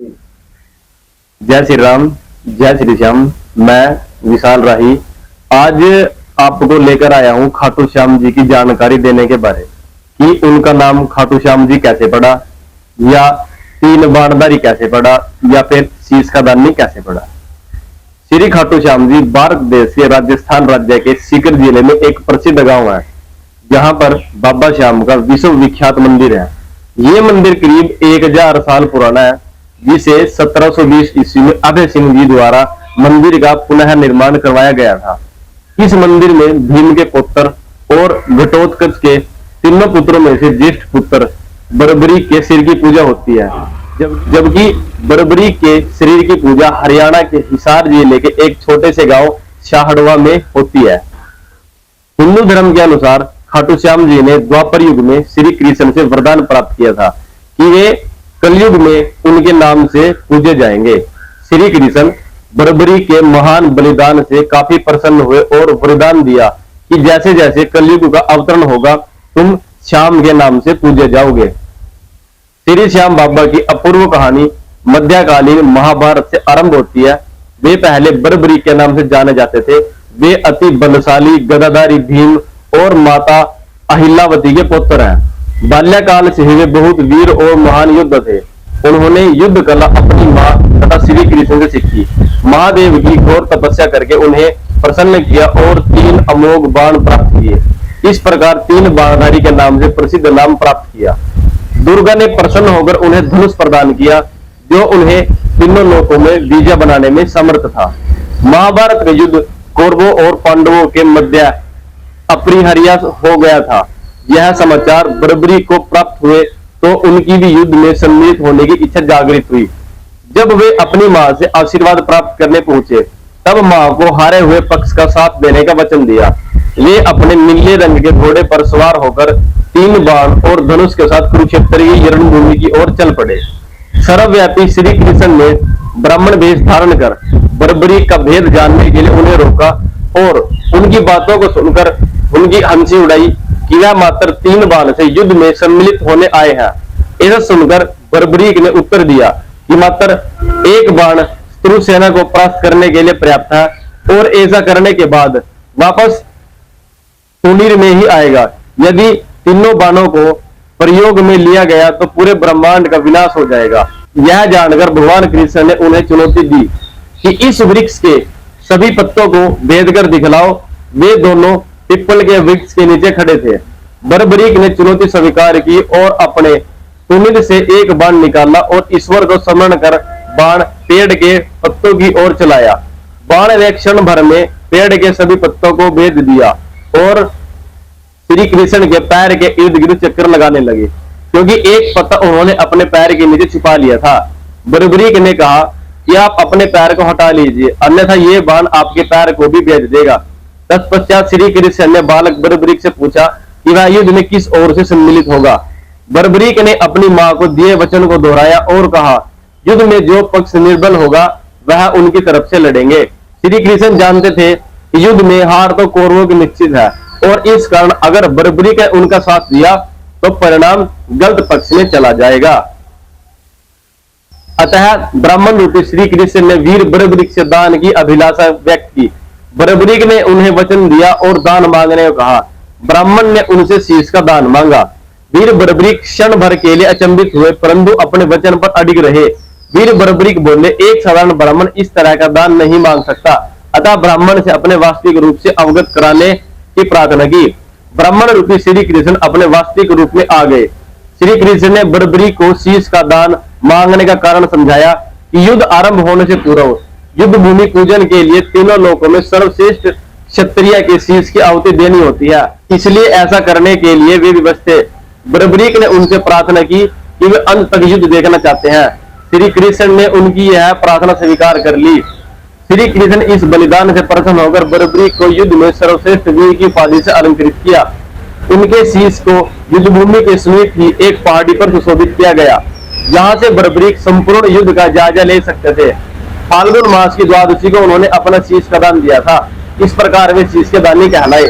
जय श्री राम, जय श्री श्याम। मैं विशाल राही आज आपको लेकर आया हूं खाटू श्याम जी की जानकारी देने के बारे कि उनका नाम खाटू श्याम जी कैसे पड़ा, या तीन बाणधारी कैसे पड़ा, या फिर शीश का दानी कैसे पड़ा। श्री खाटू श्याम जी भारत देश के राजस्थान राज्य के सीकर जिले में एक प्रसिद्ध गांव है, जहां पर बाबा श्याम का विश्व विख्यात मंदिर है। ये मंदिर करीब 1000 साल पुराना है, जिसे 1720 ईस्वी में अभय सिंह जी द्वारा मंदिर का पुनः निर्माण करवाया गया था। इस मंदिर में भीम के पुत्र और घटोत्कच के तीनों पुत्रों में से ज्येष्ठ पुत्र बरबरी के सिर की पूजा होती है, जबकि बरबरी के शरीर की पूजा हरियाणा के हिसार जिले के एक छोटे से गांव शाहड़वा में होती है। हिंदू धर्म के अनुसार खाटू श्याम जी ने द्वापर युग में श्री कृष्ण से वरदान प्राप्त किया था कि वे कलयुग में उनके नाम से पूजे जाएंगे। श्री कृष्ण बरबरी के महान बलिदान से काफी प्रसन्न हुए और वरदान दिया कि जैसे जैसे कलयुग का अवतरण होगा तुम श्याम के नाम से पूजे जाओगे। श्री श्याम बाबा की अपूर्व कहानी मध्यकालीन महाभारत से आरंभ होती है। वे पहले बरबरी के नाम से जाने जाते थे। वे अति बलशाली गदाधारी भीम और माता अहिल्यावती के पुत्र हैं। बाल्यकाल से ही वे बहुत वीर और महान योद्धा थे। उन्होंने युद्ध कला अपनी मां तथा श्री कृष्ण से सीखी। महादेव की घोर तपस्या करके उन्हें प्रसन्न किया और 3 अमोघ बाण प्राप्त किए। इस प्रकार 3 बाणधारी के नाम से प्रसिद्ध नाम प्राप्त किया। दुर्गा ने प्रसन्न होकर उन्हें धनुष प्रदान किया, जो उन्हें तीनों लोकों में विजय बनाने में समर्थ था। महाभारत का युद्ध कौरवों और पांडवों के मध्य अपरिहार्य हो गया था। यह समाचार बरबरी को प्राप्त हुए तो उनकी भी युद्ध में सम्मिलित होने की इच्छा जागृत हुई। जब वे अपनी मां से आशीर्वाद प्राप्त करने पहुंचे, तब मां को हारे हुए पक्ष का साथ देने का वचन दिया। वे अपने नीले रंग के घोड़े पर सवार होकर 3 बाण और धनुष के साथ कुरुक्षेत्र की रणभूमि की ओर चल पड़े। सर्वव्यापी श्री कृष्ण ने ब्राह्मण वेश धारण कर बरबरी का भेद जानने के लिए उन्हें रोका और उनकी बातों को सुनकर उनकी हंसी उड़ाई कि वह मात्र 3 बाण से युद्ध में सम्मिलित होने आए हैं। ऐसा सुनकर बरबरीक ने उत्तर दिया कि मात्र 1 बाण शत्रु सेना को परास्त करने के लिए पर्याप्त है और ऐसा करने के बाद वापस सुनीर में ही आएगा। यदि तीनों बाणों को प्रयोग में लिया गया तो पूरे ब्रह्मांड का विनाश हो जाएगा। यह जानकर भगवान कृष्ण ने उन्हें चुनौती दी कि इस वृक्ष के सभी पत्तों को भेद कर दिखलाओ। वे दोनों पिपल के वृक्ष के नीचे खड़े थे। बरबरीक ने चुनौती स्वीकार की और अपने तुनिद से 1 बाण निकाला और ईश्वर को स्मरण कर बाण पेड़ के पत्तों की ओर चलाया। बाण ने क्षण भर में पेड़ के सभी पत्तों को भेद दिया और श्री कृष्ण के पैर के इर्द गिर्द चक्कर लगाने लगे, क्योंकि एक पत्ता उन्होंने अपने पैर के नीचे छिपा लिया था। बरबरीक ने कहा कि आप अपने पैर को हटा लीजिए, अन्यथा ये बाण आपके पैर को भी भेद देगा। तत्पश्चात श्री कृष्ण ने बालक बरबरीक से पूछा कि वह युद्ध में किस ओर से सम्मिलित होगा। बरबरीक ने अपनी मां को दिए वचन को दोहराया और कहा, युद्ध में जो पक्ष निर्बल होगा वह उनकी तरफ से लड़ेंगे। श्री कृष्ण जानते थे कि युद्ध में हार तो कौरवों की निश्चित है और इस कारण अगर बरबरीक ने उनका साथ दिया तो परिणाम गलत पक्ष में चला जाएगा। अतः ब्राह्मण रूपी श्री कृष्ण ने वीर बरबरीक से दान की अभिलाषा व्यक्त की। बरबरीक ने उन्हें वचन दिया और दान मांगने को कहा। ब्राह्मण ने उनसे शीश का दान मांगा। वीर बरबरीक क्षण भर के लिए अचंभित हुए, परंतु अपने वचन पर अडिग रहे। वीर बरबरीक बोले, एक साधारण ब्राह्मण इस तरह का दान नहीं मांग सकता। अतः ब्राह्मण से अपने वास्तविक रूप से अवगत कराने की प्रार्थना की। ब्राह्मण रूपी श्री कृष्ण अपने वास्तविक रूप में आ गए। श्री कृष्ण ने बरबरीक को शीश का दान मांगने का कारण समझाया कि युद्ध आरंभ होने से पूर्व युद्ध भूमि पूजन के लिए तीनों लोकों में सर्वश्रेष्ठ क्षत्रिय के शीश की आहुति देनी होती है, इसलिए ऐसा करने के लिए वे विवश थे। बरबरीक ने उनसे प्रार्थना की कि वे अंत तक युद्ध देखना चाहते हैं। श्री कृष्ण ने उनकी यह प्रार्थना स्वीकार कर ली। श्री कृष्ण इस बलिदान से प्रसन्न होकर बरबरीक को युद्ध में सर्वश्रेष्ठ वीर की उपाधि से अलंकृत किया। उनके शीश को युद्ध भूमि के समीप ही एक पहाड़ी पर सुशोभित किया गया, जहां से बरबरीक संपूर्ण युद्ध का जायजा ले सकते थे। फाल्गुन मास की द्वादशी को उन्होंने अपना शीश का दान दिया था। इस प्रकार वे शीश के दानी कहलाए।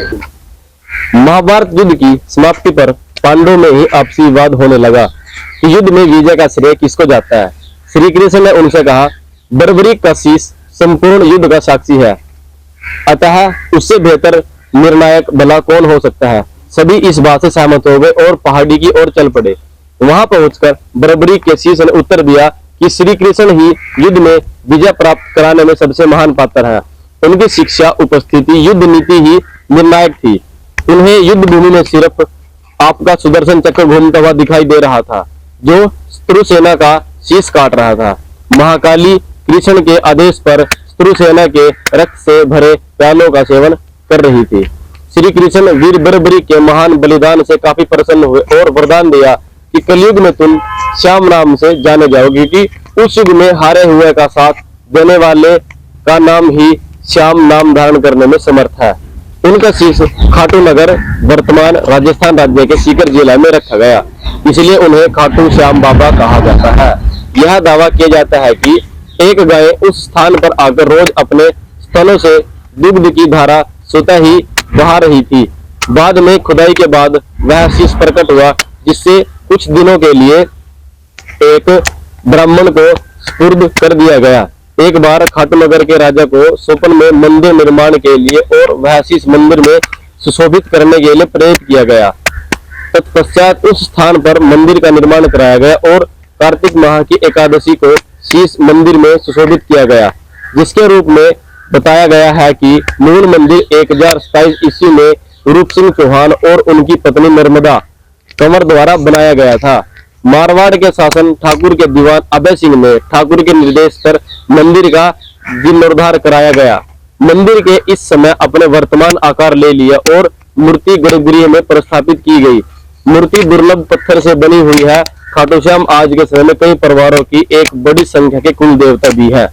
महाभारत युद्ध की समाप्ति पर पांडवों में ही आपसी विवाद होने लगा कि युद्ध में विजय का श्रेय किसको जाता है। श्री कृष्ण ने उनसे कहा, बर्बरीक का शीश संपूर्ण युद्ध का साक्षी है, अतः उससे बेहतर निर्णायक भला कौन हो सकता है। सभी इस बात से सहमत हो गए और पहाड़ी की ओर चल पड़े। वहां पहुंचकर बर्बरीक के शीश ने उत्तर दिया कि श्री कृष्ण ही युद्ध में विजय प्राप्त कराने में सबसे महान पात्र है। उनकी शिक्षा, उपस्थिति, युद्ध नीति ही निर्णायक थी। उन्हें युद्ध भूमि में सिर्फ आपका सुदर्शन चक्र घूमता हुआ दिखाई दे रहा था, जो शत्रु सेना का शीश काट रहा था। महाकाली कृष्ण के आदेश पर शत्रु सेना के रक्त से भरे प्यालों का सेवन कर रही थी। श्री कृष्ण वीर बर्बरीक के महान बलिदान से काफी प्रसन्न हुए और वरदान दिया कि कलयुग में तुम श्याम नाम से जाने जाओगे, क्योंकि उस युग में हारे हुए का साथ देने वाले का नाम ही श्याम नाम धारण करने में समर्थ है। उनका शीश खाटू नगर वर्तमान राजस्थान राज्य के सीकर जिला में रखा गया, इसलिए उन्हें खाटू श्याम बाबा कहा जाता है। यह दावा किया जाता है कि एक गाय उस स्थान पर आकर रोज अपने स्तनों से दुग्ध की धारा स्वतः ही बहा रही थी। बाद में खुदाई के बाद वह शीश प्रकट हुआ, जिससे कुछ दिनों के लिए एक ब्राह्मण को सुपुर्द कर दिया गया। एक बार खाटूनगर के राजा को स्वप्न में मंदिर निर्माण के लिए और वह शीश मंदिर में सुशोभित करने के लिए प्रेरित किया गया। तत्पश्चात उस स्थान पर मंदिर का निर्माण कराया गया और कार्तिक माह की एकादशी को शीश मंदिर में सुशोभित किया गया, जिसके रूप में बताया गया है कि मूल मंदिर 1027 ईस्वी में रूप सिंह चौहान और उनकी पत्नी नर्मदा कंवर द्वारा बनाया गया था। मारवाड़ के शासन ठाकुर के दीवान अभय सिंह ने ठाकुर के निर्देश पर मंदिर का जीर्णोद्धार कराया गया। मंदिर के इस समय अपने वर्तमान आकार ले लिया और मूर्ति गर्भगृह में प्रस्थापित की गई। मूर्ति दुर्लभ पत्थर से बनी हुई है। खाटू श्याम आज के समय में कई परिवारों की एक बड़ी संख्या के कुल देवता भी है।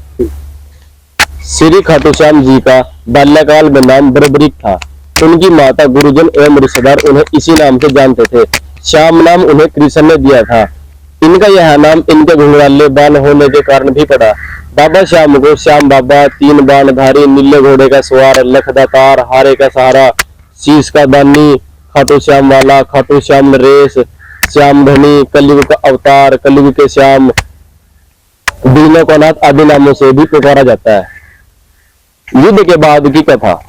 श्री खाटू श्याम जी का बाल्यकाल में नाम बर्बरीक था। उनकी माता, गुरुजन एवं रिश्तेदार उन्हें इसी नाम से जानते थे। श्याम नाम उन्हें कृष्ण ने दिया था। इनका यह नाम इनके घुंघराले बाल होने के कारण भी पड़ा। बाबा श्याम को श्याम बाबा, 3 बाणधारी, नीले घोड़े का सवार, लखदातार, हारे का सहारा, शीश का दानी, खाटू श्याम वाला, खाटू श्याम नरेश, श्याम धनी, कलयुग का अवतार, कलयुग के श्याम, दीनों को नाथ आदि नामों से भी पुकारा जाता है। युद्ध के बाद की कथा।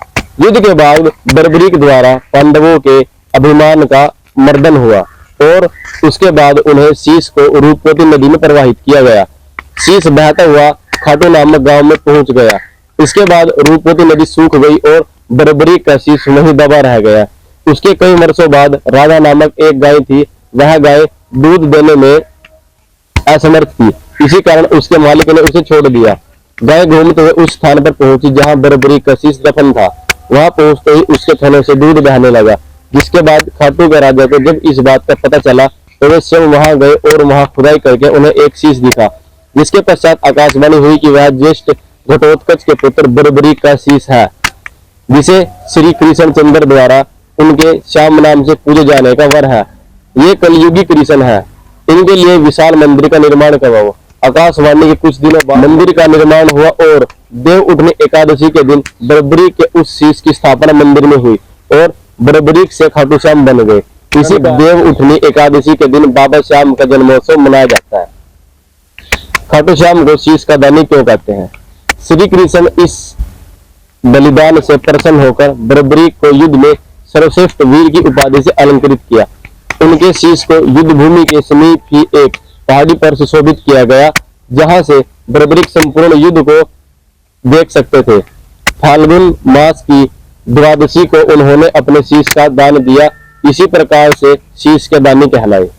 युद्ध के बाद बर्बरीक द्वारा पांडवों के अभिमान का मर्दन हुआ और उसके बाद उन्हें शीश को रूपवती नदी में प्रवाहित किया गया। शीश बहता हुआ खाटू नामक गांव में पहुंच गया। इसके बाद रूपवती नदी सूख गई और बर्बरीक का शीश वहीं दबा रह गया। उसके कई वर्षों बाद राधा नामक एक गाय थी। वह गाय दूध देने में असमर्थ थी, इसी कारण उसके मालिक ने उसे छोड़ दिया। गाय घूमते हुए उस स्थान पर पहुंची जहां बर्बरीक का शीश दफन था। वहां पहुंचते ही उसके थनों से दूध बहने लगा, जिसके बाद खाटू के राजा को जब इस बात का पता चला तो वे स्वयं वहां गए और वहां खुदाई करके उन्हें एक शीश दिखा, जिसके पश्चात आकाशवाणी हुई कि वह ज्येष्ठ घटोत्कच के पुत्र बर्बरीक का शीश है, जिसे श्री कृष्ण चंद्र द्वारा उनके श्याम नाम से पूजे जाने का वर है। ये कलयुगी कृष्ण है। इनके लिए विशाल मंदिर का निर्माण करवाओ। आकाशवाणी के कुछ दिनों बाद मंदिर का निर्माण हुआ और देव उठनी एकादशी के दिन बर्बरीक के उस शीश की स्थापना मंदिर में हुई और बर्बरीक से खाटू श्याम बन गए। इसी देव उठनी एकादशी के दिन बाबा श्याम का जन्मोत्सव मनाया जाता है। खाटू श्याम को शीश का दानी क्यों कहते हैं? श्री कृष्ण इस बलिदान से प्रसन्न होकर बर्बरीक को युद्ध में सर्वश्रेष्ठ वीर की उपाधि से अलंकृत किया। उनके शीश को युद्ध भूमि के समीप ही एक पहाड़ी पर सुशोभित किया गया, जहां से बर्बरीक संपूर्ण युद्ध को देख सकते थे। फाल्गुन मास की द्वादशी को उन्होंने अपने शीश का दान दिया। इसी प्रकार से शीश के दानी कहलाए।